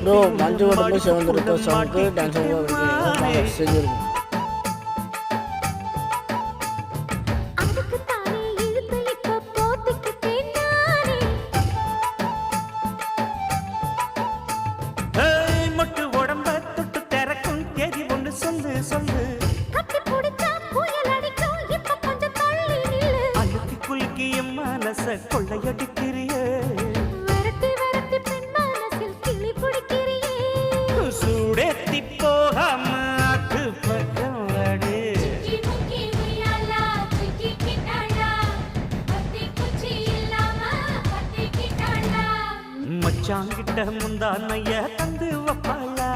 Bro மஞ்சு உடம்பு சிவந்திருக்க சாங்க்கு dance செஞ்சுருக்கோம். சொல்லு அழுத்தி குலுக்கி என் மனச கொள்ளையடிக்கிறியே சூடேத்தி போகாம அது பக்கம் வாடு மச்சாங்கிட்ட முந்தானைய தந்து வப்பாளா